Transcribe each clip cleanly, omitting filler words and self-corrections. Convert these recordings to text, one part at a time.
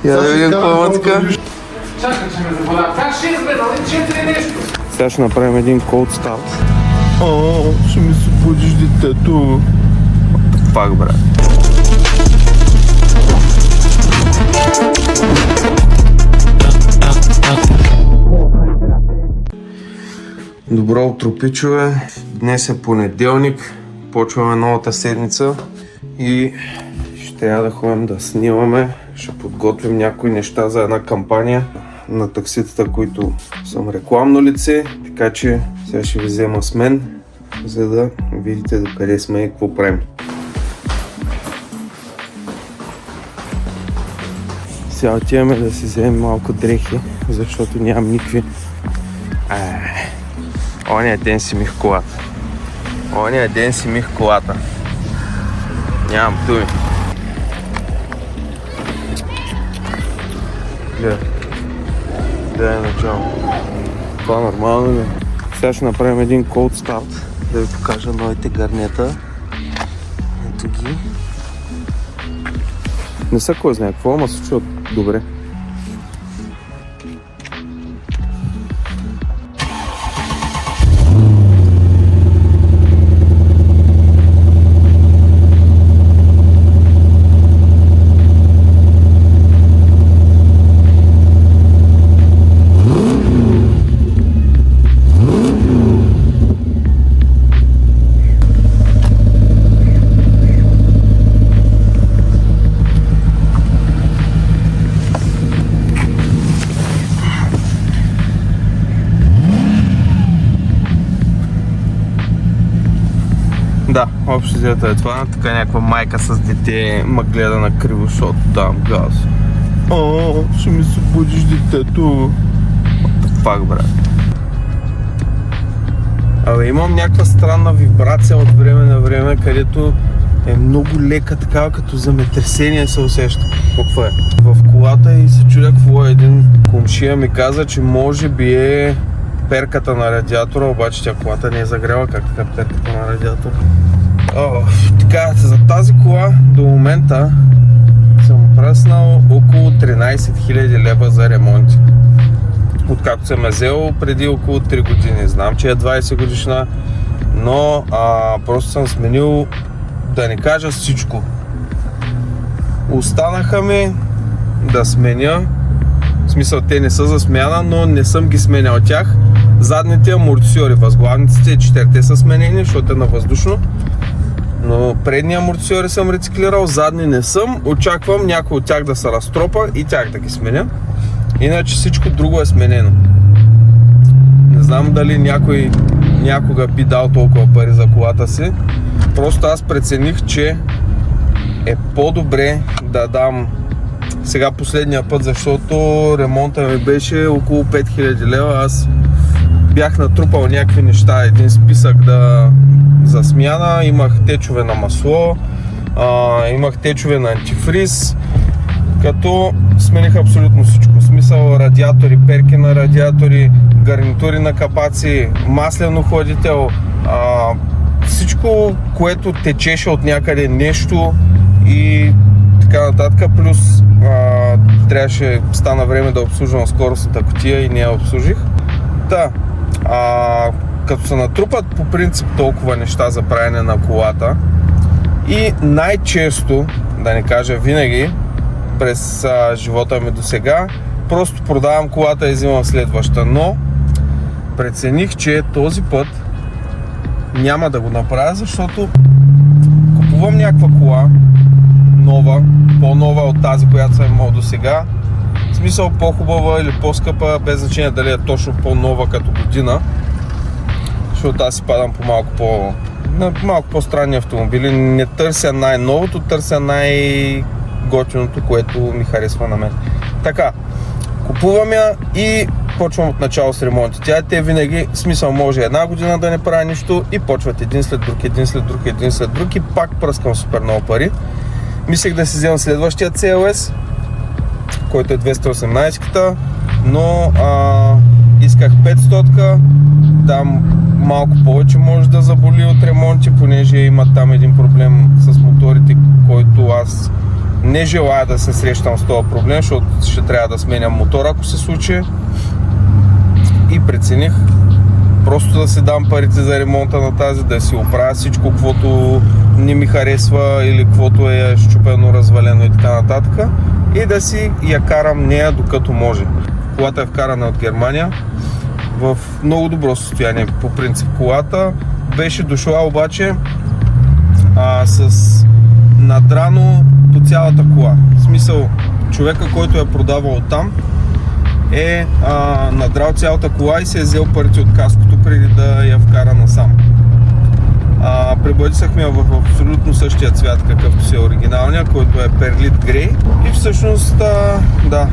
Я да видим какво има така. Чакай, че ме заболя. Как 6 бе, нали 4 нещо? Сега ще направим един cold start. Ще ми се будиш детето. Пак, брат. Добро утро, пичове. Днес е понеделник. Почваме новата седмица и ще трябва да ходим да снимаме. Ще подготвим някои неща за една кампания на такситата, които съм рекламно лице. Така че сега ще ви взема с мен, за да видите докъде сме и какво правим. Сега отиваме да си вземем малко дрехи, защото нямам никакви. Оня ден си мих колата. Оня ден си мих колата. Нямам думи. Да е начало. Това нормално ли? Сега ще направим един cold start, да ви покажа новите гарнета. Ето ги. Не са кой знае какво, ама се чуват добре. Да, общо взето е това. Така някаква майка с дете ма гледа на криво, защото дам газ. Ще ми се будиш детето. Пак, брат. Абе, имам някаква странна вибрация от време на време, където е много лека, такава като земетресение се усеща. Какво е? В колата и се чудя какво е. Един комшия ми каза, че може би е перката на радиатора, обаче тя колата не е загрела. Как така перката на радиатора? Така, за тази кола до момента съм пръснал около 13 000 лева за ремонти. Откакто съм я взел преди около 3 години. Знам, че е 20 годишна, но просто съм сменил, да не кажа всичко. Останаха ми да сменя. В смисъл, те не са за смяна, но не съм ги сменял тях. Задните амортисьори, възглавниците, 4-те са сменени, защото е на въздушно. Но предни амортисьори съм рециклирал, задни не съм. Очаквам някой от тях да се разтропа и тях да ги сменя. Иначе всичко друго е сменено. Не знам дали някой някога би дал толкова пари за колата си. Просто аз прецених, че е по-добре да дам сега последния път, защото ремонта ми беше около 5000 лева. Аз бях натрупал някакви неща, един списък за смяна. Имах течове на масло, имах течове на антифриз, като смених абсолютно всичко. В смисъл, радиатори, перки на радиатори, гарнитури на капаци, маслено хладител, всичко, което течеше от някъде нещо и така нататък. Плюс трябваше, стана време да обслужвам скоростната кутия и не я обслужих. Да, като се натрупат по принцип толкова неща за правене на колата и най-често, да не кажа винаги, през живота ми до сега, просто продавам колата и взимам следваща, но прецених, че този път няма да го направя, защото купувам някаква кола, нова, по-нова от тази, която съм имал до сега. В смисъл по-хубава или по-скъпа, без значение дали е точно по-нова като година, защото аз си падам по малко по-странни автомобили. Не търся най-новото, търся най-готиното, което ми харесва на мен. Така, купувам я и почвам от начало с ремонти. Те винаги, смисъл, може една година да не правя нищо и почват един след друг и пак пръскам супер много пари. Мислех да си вземам следващия CLS, който е 218-ката, но исках 500-ка. Там малко повече може да заболи от ремонти, понеже има там един проблем с моторите, който аз Не желая да се срещам с този проблем, защото ще трябва да сменям мотора, ако се случи. И прецених просто да си дам парите за ремонта на тази, да си оправя всичко, каквото не ми харесва или каквото е счупено, развалено и така нататък. И да си я карам нея докато може. Колата е вкарана от Германия. В много добро състояние по принцип колата. Беше дошла обаче с надрано по цялата кола. В смисъл, човека, който я продавал там, е надрал цялата кола и се е взел парите от каското преди да я вкара насам. Пребъдисахме я в абсолютно същия цвят, какъвто си е оригиналния, който е Перлит Грей. И всъщност, да,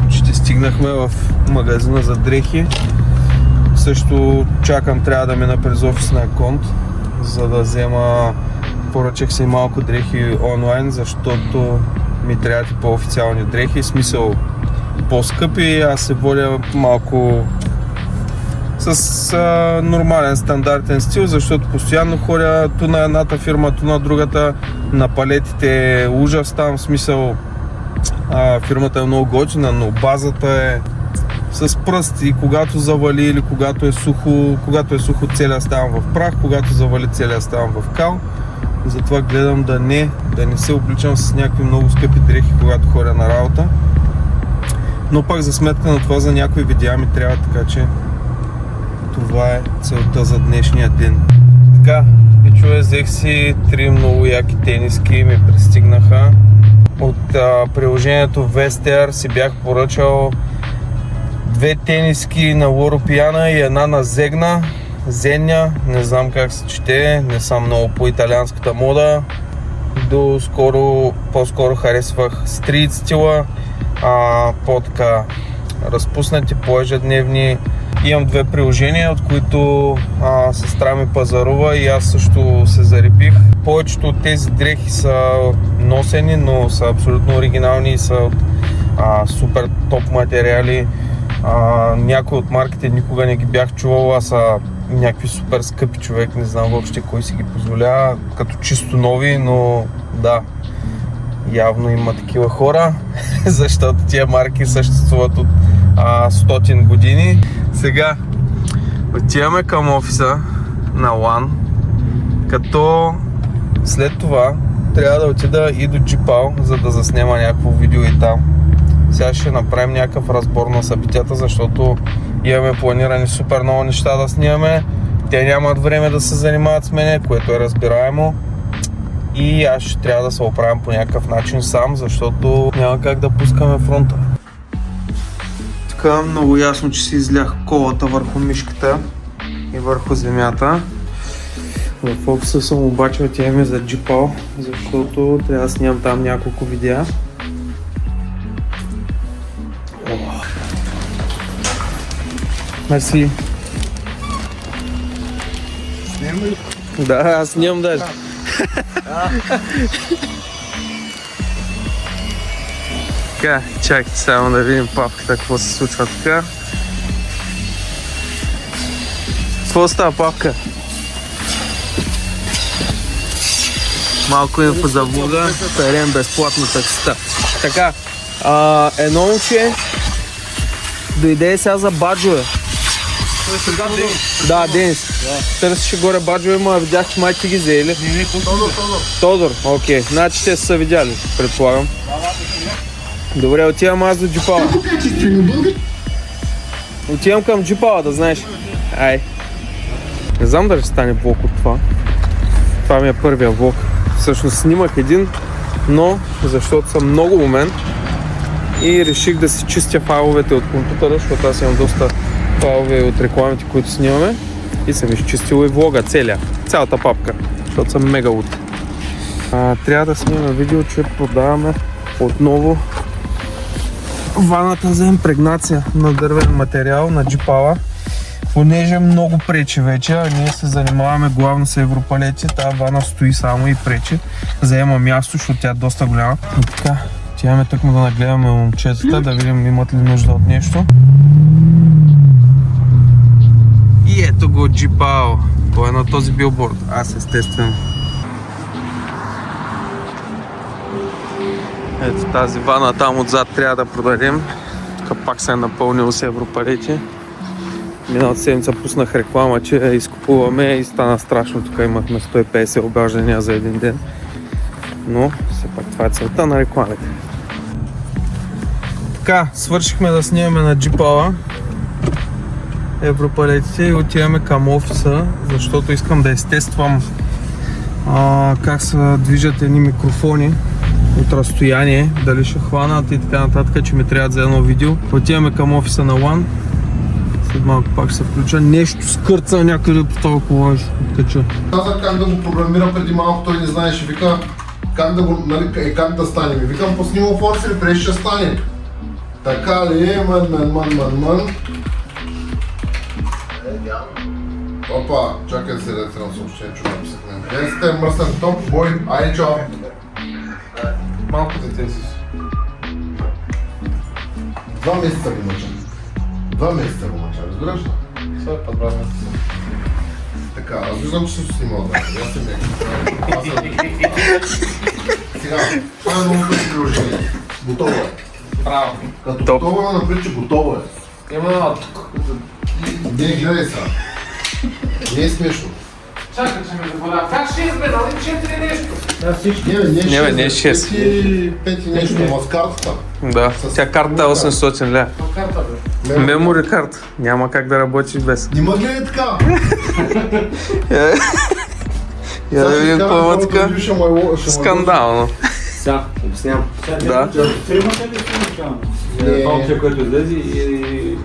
ще стигнахме в магазина за дрехи. Също чакам, трябва да мина през офисния конт, за да взема, поръчах си малко дрехи онлайн, защото ми трябват и по-официални дрехи, в смисъл по-скъпи. Аз се водя малко с нормален стандартен стил, защото постоянно ходя ту на едната фирма, ту на другата. На палетите е ужас там, в смисъл фирмата е много готина, но базата е с пръст и когато завали или когато е сухо целия ставам в прах, когато завали целия ставам в кал. Затова гледам да не се обличам с някакви много скъпи дрехи, когато ходя на работа. Но пак за сметка на това за някои видеа ми трябва, така че това е целта за днешния ден. Така, пичове, взех си 3 много яки тениски, ми пристигнаха. От приложението Vestiaire си бях поръчал 2 тениски на Loro Piana и една на Zegna, не знам как се чете, не съм много по италианската мода. По-скоро харесвах стрит стила, по-така разпуснати, по-ежедневни. Имам 2 приложения, от които сестра ми пазарува и аз също се зарепих. Повечето от тези дрехи са носени, но са абсолютно оригинални и са от супер топ материали. Някои от марките никога не ги бях чувал, са някакви супер скъпи, човек, не знам въобще кой си ги позволява, като чисто нови, но да, явно има такива хора, защото тия марки съществуват от 100 години. Сега отиваме към офиса на LAN, като след това трябва да отида и до Джипал, за да заснема някакво видео и там. Сега ще направим някакъв разбор на събитията, защото имаме планирани супер много неща да снимаме. Те нямат време да се занимават с мене, което е разбираемо. И аз ще трябва да се оправям по някакъв начин сам, защото няма как да пускаме фронта. Така, много ясно, че си излях колата върху мишката и върху земята. В фокуса съм обаче отиваме за Джипал, защото трябва да снимам там няколко видеа. Мерси. Снимам ли? Да, аз снимам даже. Така, чакайте само да видим папката, какво се случва така. Какво става, папка? Малко инфо за влога, перем безплатно таксита. Така, едно момче дойде сега за баджове. Да, Денис. Търсеше горе баджове, ма видях, че май ти ги взели. Тодор, окей. Значи те са видяли, предполагам. Добре, отивам аз до Джипала. Отивам към Джипала, да знаеш. Ай. Не знам дали ще стане влог от това. Това ми е първия влог. Всъщност снимах един, но защото съм много умен и реших да си чистя файловете от компютъра, защото аз имам доста файлове от рекламите, които снимаме. И съм изчистил и влога, цялата папка, защото съм мега лут. Трябва да снимаме видео, че продаваме отново ваната за импрегнация на дървен материал на Джипала. Понеже много пречи вече, а ние се занимаваме главно с европалети, тази вана стои само и пречи. Заема място, защото тя е доста голяма. И така, отиваме тъкмо да нагледаме момчетата, да видим имат ли нужда от нещо. И ето го Джипал. Той е на този билборд. Аз естествено. Ето тази вана там отзад трябва да продадем. Тук пак се е напълнил с европалети. Миналата седмица пуснах реклама, че изкупуваме и стана страшно. Тук имахме 150 обаждания за един ден. Но все пак това е целта на рекламите. Така, свършихме да снимаме на джипала европалетите и отиваме към офиса, защото искам да изтествам как се движат едни микрофони от разстояние, дали ще хванат и така нататък, че ми трябва за едно видео. Отиваме към офиса на One. След малко пак ще се включа. Нещо скърца някъде по това колаж. Казах как да го програмира преди малко, той не знаеше, вика как да го, нали, как да стане. Ми викам, пусни му форс или преди ще стане. Така ли е, ман. Опа, чакай да се редактирам съобщение, че написахме. Ден сте мръсен топ, бой, айде чао. Малко дете си. 2 месеца го мъча. 2 месеца го мъча, разбираш ли? Това е по 2 месеца. Така, аз виждам, че съм снимал, да. Аз съм Сега, това е новото приложение. Готово е. Браво. Като готово е, напред, че готово е. Има едно тук. Не, гледай сега. Не е смешно. Чакай, че ме заболя. Как 6 бе, нали 4 нещо? Не е 6. 5 нещо, но с картата. Да, тя картата е 800 ля. Карта бе. Мемори карта. Няма как да работиш без. Не ма гледай така! Я да видим пълмътка. Скандално. Сега, обяснявам. Да. Тримата ли си начално? Опция, който излезе и...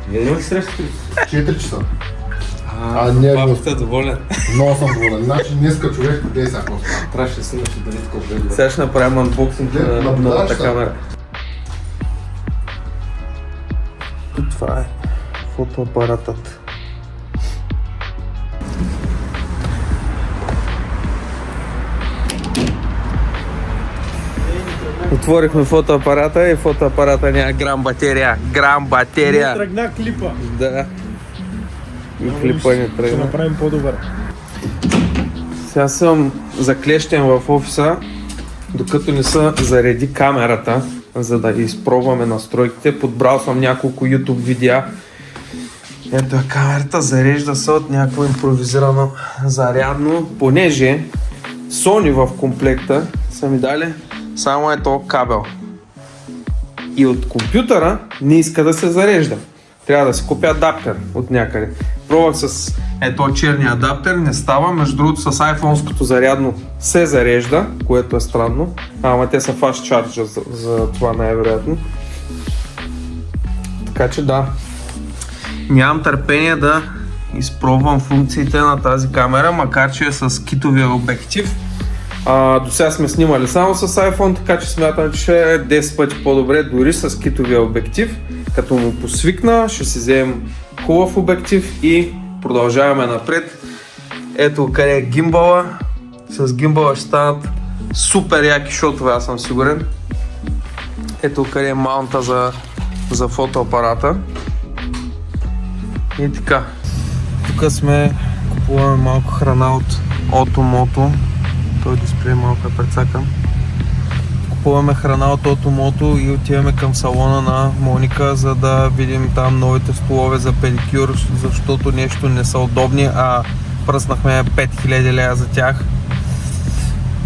Вие не имате срещате ли? 4 часа. Не, Папата доволен. много съм доволен. Значи днеска човек, гледай сега какво става. Трябваше да снимаш и да видите колко гледа. Сега ще направим анбоксинг на новата камера. И това е фотоапаратът. Отворихме фотоапарата и фотоапарата няма грам батерия. Грам батерия! Не тръгна клипа. Да. И клипа не Ще тръгна. направим по-добър. Сега съм заклещен в офиса, докато не се зареди камерата, за да изпробваме настройките. Подбрал съм няколко YouTube видеа. Ето камерата, зарежда се от някакво импровизирано зарядно, понеже Sony в комплекта са ми дали само ето кабел. И от компютъра не иска да се зарежда. Трябва да си купя адаптер от някъде. Пробвах с ето черния адаптер, не става. Между другото с iPhone-ското зарядно се зарежда, което е странно. Ама те са fast charge за това най-вероятно. Така че да. Нямам търпение да изпробвам функциите на тази камера, макар че е с китовия обектив. До сега сме снимали само с iPhone, така че смятам, че ще е 10 пъти по-добре дори с китовия обектив. Като му посвикна, ще си вземем хубав обектив и продължаваме напред. Ето къде е гимбала. С гимбала ще станат супер яки шотове, аз съм сигурен. Ето къде е маунта за фотоапарата. И така. Тук сме, купуваме малко храна от Automoto. Той дисплей малко е прецакан. Купуваме храна от Automoto и отиваме към салона на Моника, за да видим там новите столове за педикюр, защото нещо не са удобни, а пръснахме 5000 лея за тях.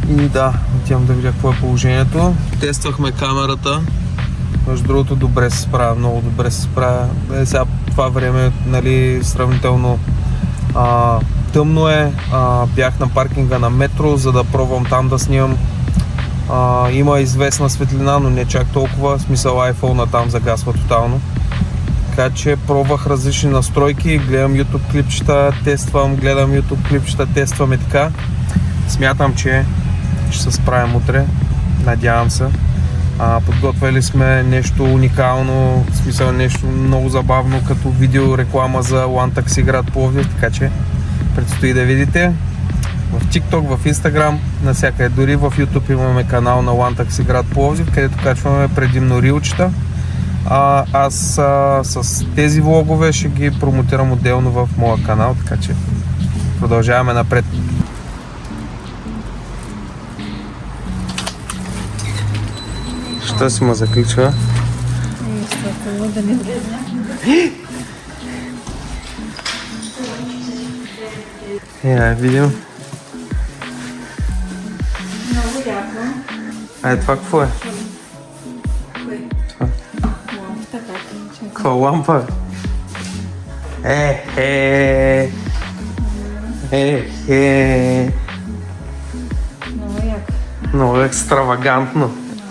И да, отивам да видя какво е положението. Тествахме камерата. Между другото добре се справя, много добре се справя. Сега това време, нали, сравнително тъмно е. Бях на паркинга на метро, за да пробвам там да снимам. Има известна светлина, но не чак толкова. В смисъл iPhone-а там загасва тотално. Така че пробвах различни настройки, гледам YouTube клипчета, тествам, гледам YouTube клипчета, тествам и така. Смятам, че ще се справим утре. Надявам се. Подготвили сме нещо уникално, в смисъл нещо много забавно, като видео реклама за One Taxi град Пловдив, така че предстои да видите. В TikTok, в Instagram, навсякъде, дори в YouTube имаме канал на One Taxi град Пловдив, където качваме предимно рилчета. Аз с тези влогове ще ги промотирам отделно в моя канал, така че продължаваме напред. Що си му заключва? Да не влезне. Я видим. Много яко. А това какво е? Лампата как е? Каква лампа? Много яко. Много екстравагантно.